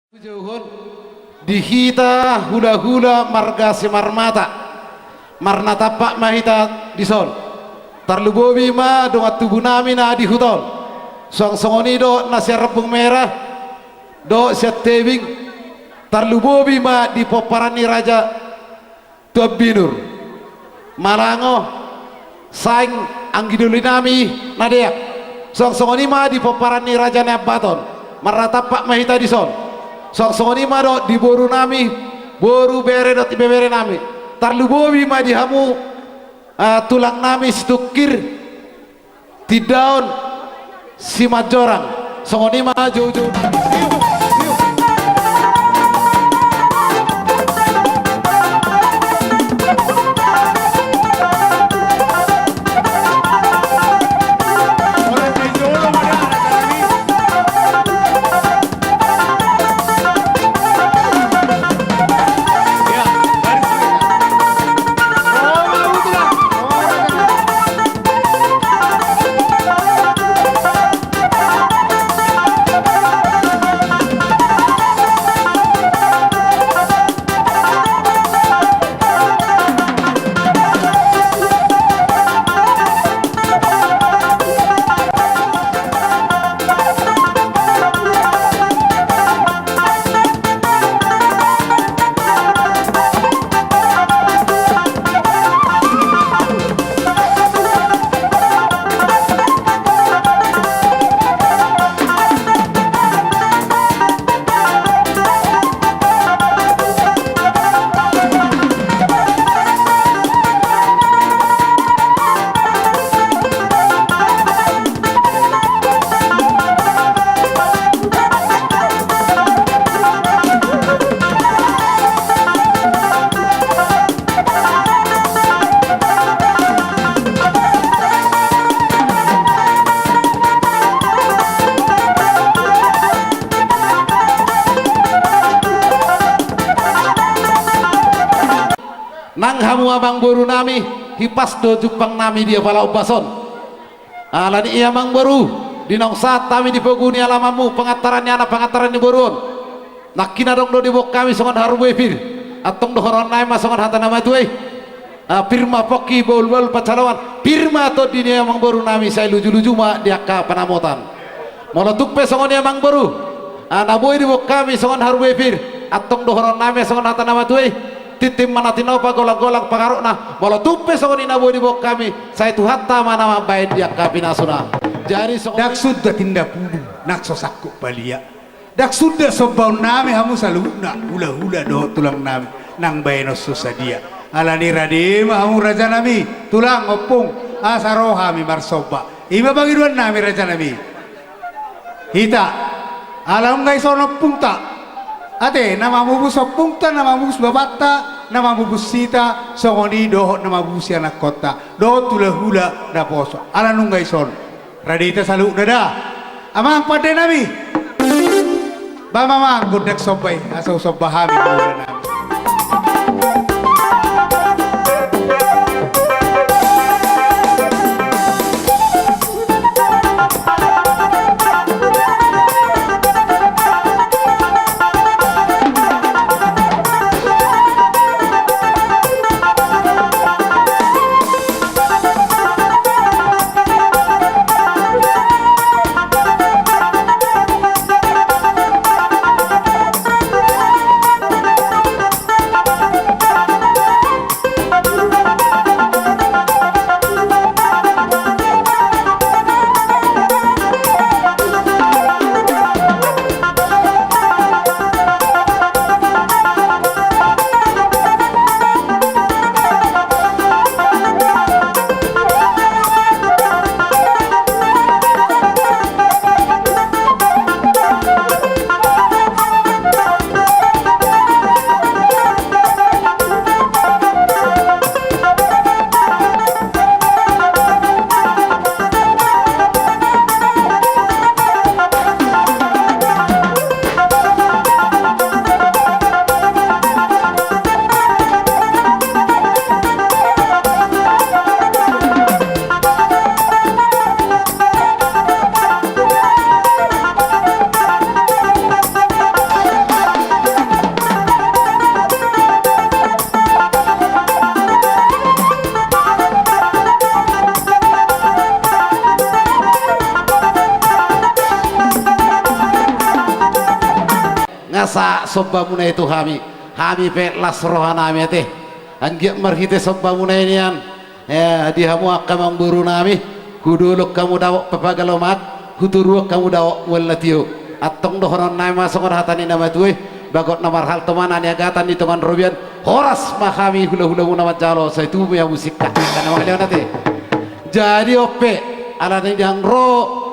Jauhun dihita hula-hula marga simarmata marna tapak mahita dison tarlubobi ma dongat tubuh nami na di huton song-songoni do nasi rebung merah do siat tebing tarlubobi ma di poparani raja Tuabinur Malango saing anggiduli nami nadeak song-songoni ma di poparani raja Nebaton marna tapak mahita dison song-songoni mado di boru nami boru bere dot bere nami tarlubobi ma di hamu tulang nami stukir ti daun si majorang songoni ma jauh-jauh nang hamu abang boru nami hipas do jupang nami dia pala upason alani iya mang boru dinong saat kami di poguni alamamu pengatarannya anak pengataran di boruon nakina dong do di bok kami songon haru wefir atong do horon naima songon hata nama tuai pirma poki bol pacalawan pirma to di dia mang boru nami saya luju-luju ma dia ka panamotan molotuk pe songon iya mang boru naboy di bok kami songon haru wefir atong do horon naima songon hata nama tuai titim mana tinopa golak-golak pangaruk nah bolo tupe songon ina boy di bok kami saya tu hatta mana bain dia kapinasuna jadi dak sudah tindak pudu nak sosakku balia dak sudah sobau nami hamu saluna hula-hula do tulang nami nang baino susadia alani radim hamu raja nami tulang opung asaroha mi marsoba iba bagi dua nami raja nami hita alam ngai sono pungta ate nama bubus opungta nama bubus babata nama bubus sita songoni doh nama bubus anak kota do tula hula da poso ala nunggai son radita salu dada amang pade nami ba mamang gudek sobai asau sobahami hula nami ngasa sobbamuna itu kami pe las rohanami teh anggap marhite sobbamuna ini an ya dihamu akamang buru nami kuduluk kamu dawok papagalomat huturuak kamu dawok wallatio atong dohonon nai masuk hatani nama tuwe bagot namar hal teman ania gatan di teman robian horas mahami hula-hula nama jalo saya itu punya musik karena makanya nanti jadi ope ala yang ro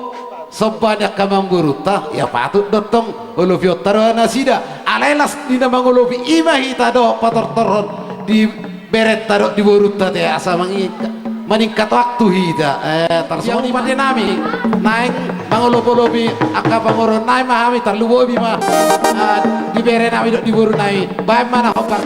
sebanyak kamang guru tah ya patut dotong olofio taruhana sida alailas di nama olofi imahi tado pator toron di beret tado di borut tadi asa meningkat waktu hida tersebut pada nami naik mangolobi angka pangoron naik mahami terlubobi mah di beret nami di borut nami baik mana hobar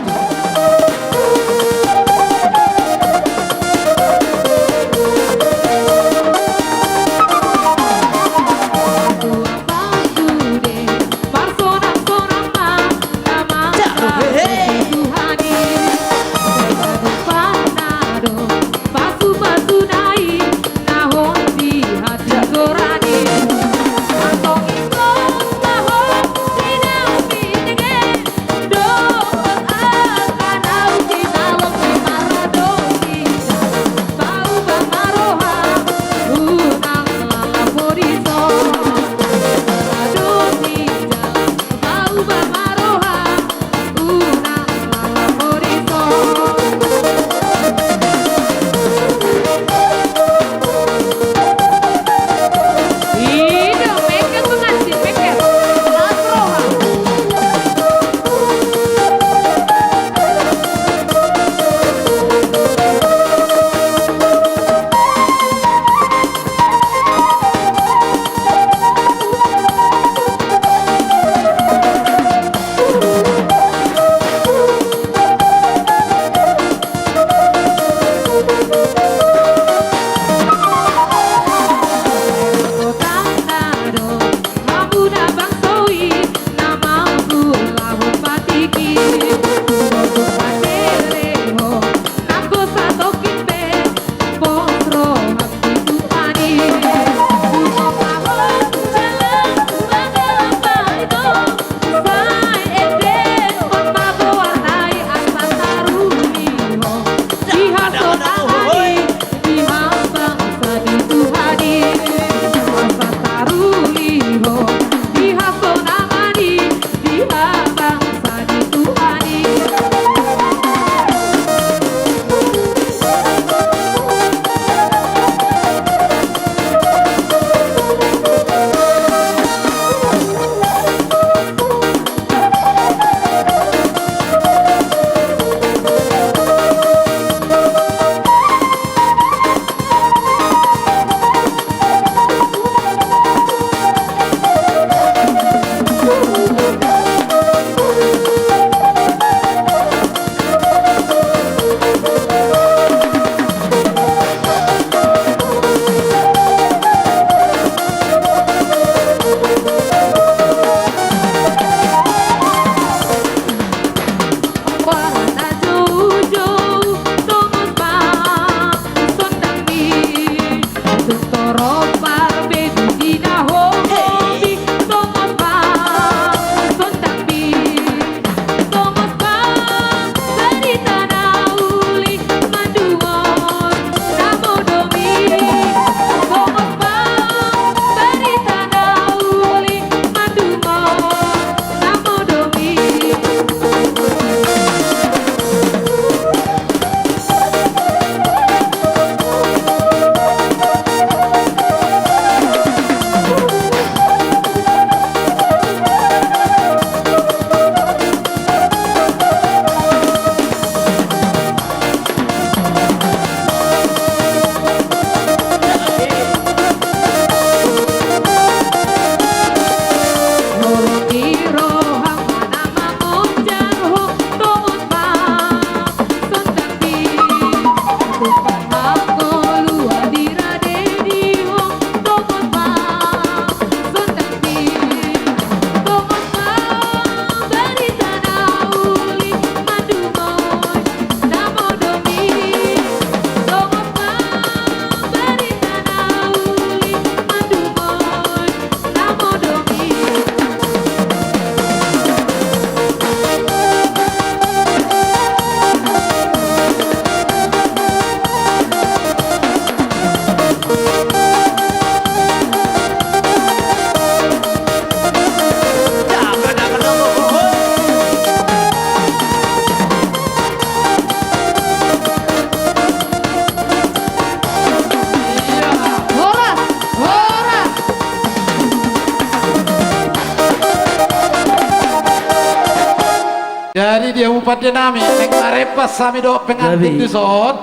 Jadi dia upatnya nami, marepas sami do pengantin Gabi. di son.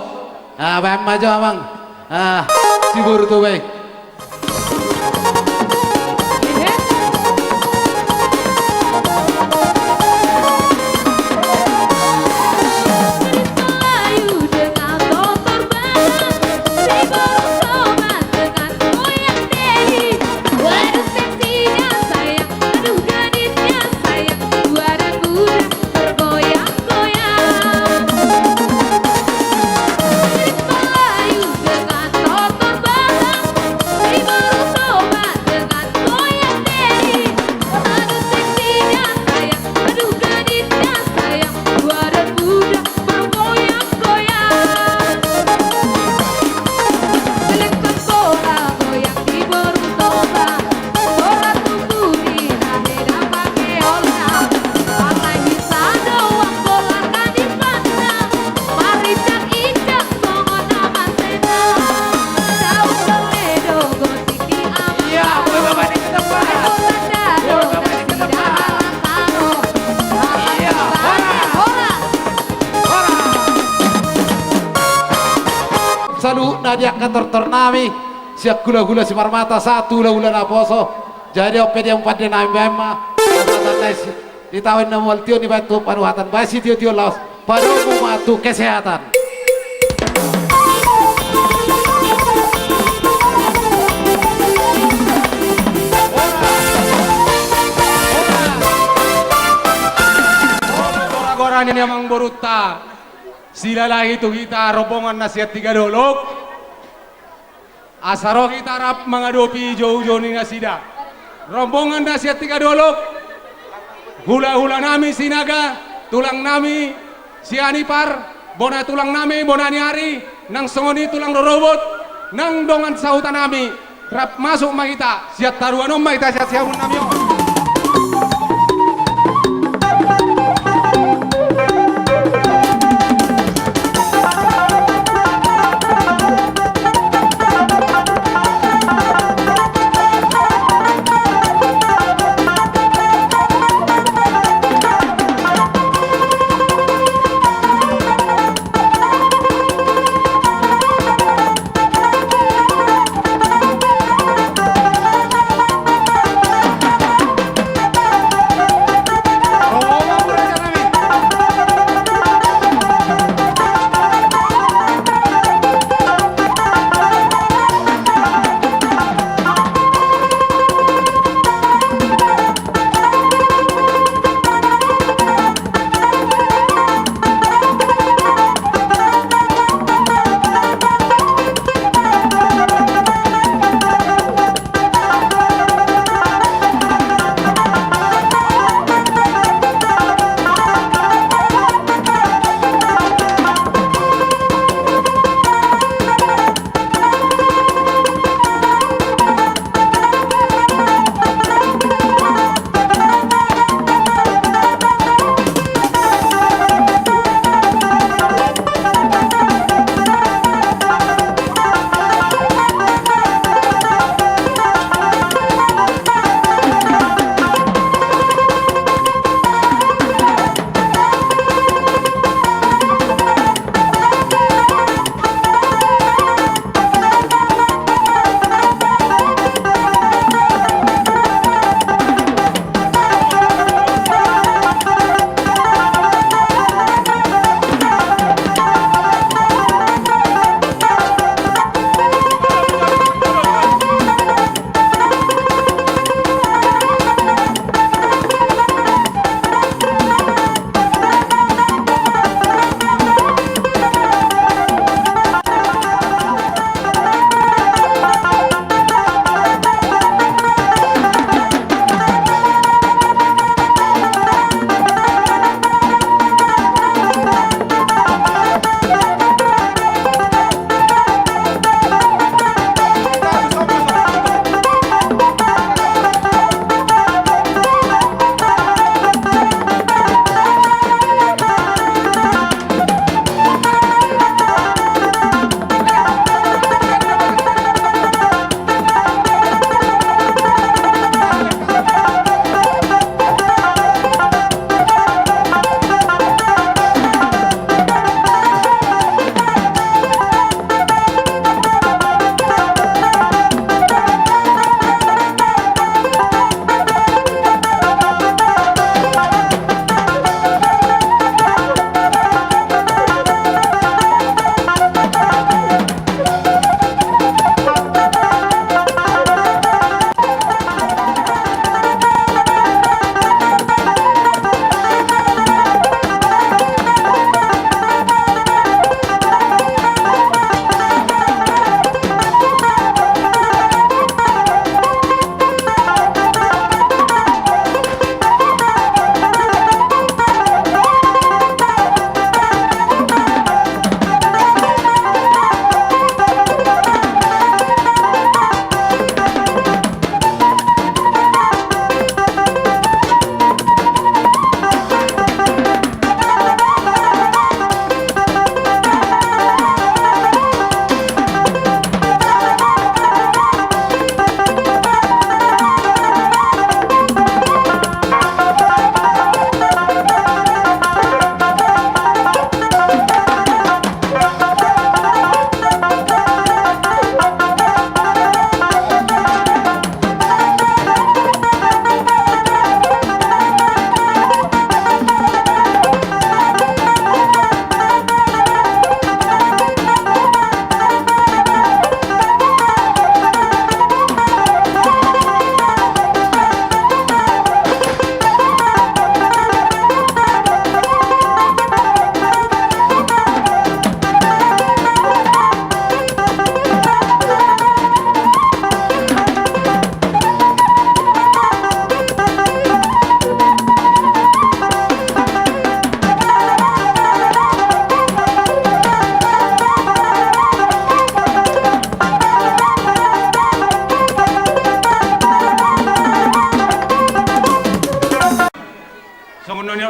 Ah, bayam maju amang. Ah, sibur tuh baik. Melayu dengan motor balap, si baru somat dengan goyang deli. Waduh seksinya sayang, aduh gadisnya sayang, tua dan muda bergoyang-goyang. Melayu dengan motor balap, si baru somat dengan goyang deli. Aduh seksinya sayang, aduh gadisnya sayang, tua dan muda bergoyang-goyang. Selengkap bola goyang di Bertoba, bola tumbuh di hati pakai olah. Pakai bisa doang bola kan dipandang, mari cak-icak songon nama senang. Daun seledo gosip di aman. Iya, boleh bapak di depan. Bola dado dan tidak halang karo. Iya, Bola. Salu nadia kantor ternami siak gula-gula si marmata satu la na poso. Jadi ope dia umpat dia nami bema. Di tahun 6 tio ni batu panuatan basi tio laos. Padu matu kesehatan. Gora-goranya ni amang boruta. Sila lagi itu kita rombongan nasihat tiga dolok. Asaro kita rap mengadopi jauh-jauh ni ngasida. Rombongan nasihat tiga dolok. Hula-hula nami sinaga, tulang nami si Anipar, bona tulang nami, bona niari, nang songoni tulang robot, nang dongan sautan nami. Rap masuk makita, siat taruhan om makita siat siapun nami om.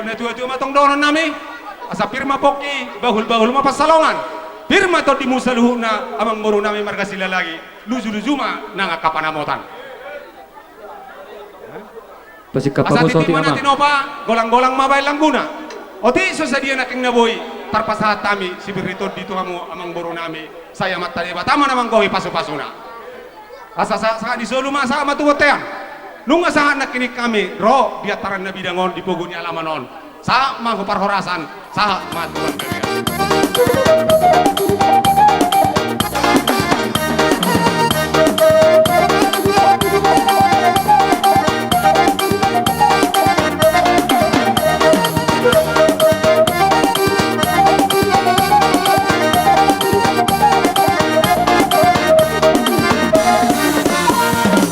Bone tua-tua matong donon nami. Asa firma poki bahul-bahul mapasalongan. Firma to di musa luhuna amang boru nami marga sila lagi. Luju-luju ma nanga kapanamotan. Pasik Asa kapamo sa titi ating mana ama. tinopa golang-golang mabay langguna. Oti so sadia naking naboy tarpasahat tami si berito dito hamu amang boru nami. Saya matali batama namang gohi pasu-pasuna. Asa sa di solo masa matuwotean. Nung asahan nakinik kami ro biataran na bidangon di puguni alamanon. Sa mga parhorasan sa matuwan kami.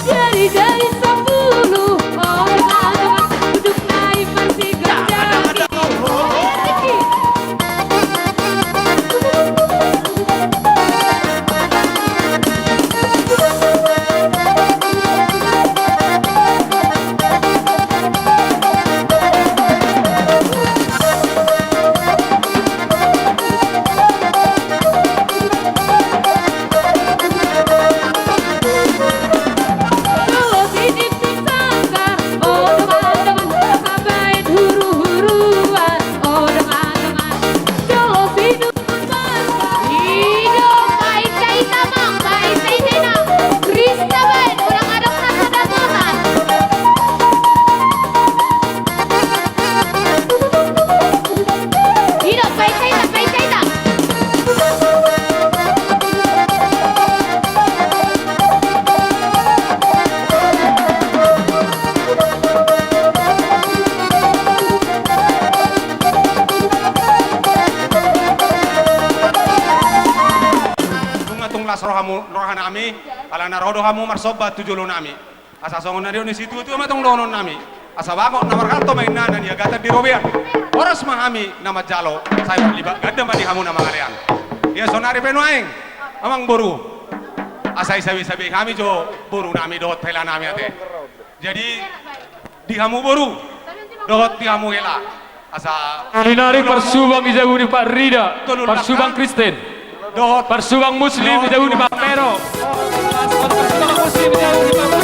Jari-jari 10 orang duduk naik masih gajah. Kalau sini pisangkar, oh teman-teman, kabain huru-huruan, oh teman-teman. Kalau sini pisangkar, hidup baik cai tamang, baik cai tenang, Krista baik, kurang ada rasa damotan. Hidup baik cai tak, baik cai tak. Nung atong las rohan nami, ala narodo hamu marsoba tujulo nami. Asa songon na ni situ tu matong donon nami. Asa bako na markanto may nana ni agata di robian. Oras mahami na majalo, saya berlibat gada mani hamu na mangalian. Ya sonari penuaing, amang boru. Asa isabi-sabi kami jo boru nami dohot hela nami ate. Jadi di hamu boru, dohot di hamu hela. Asa Hinari Parsubang Ijauni Pak Rida, Parsubang Kristen, dohot Parsubang Muslim Ijauni Pak Pero, Parsubang Muslim Ijauni Pak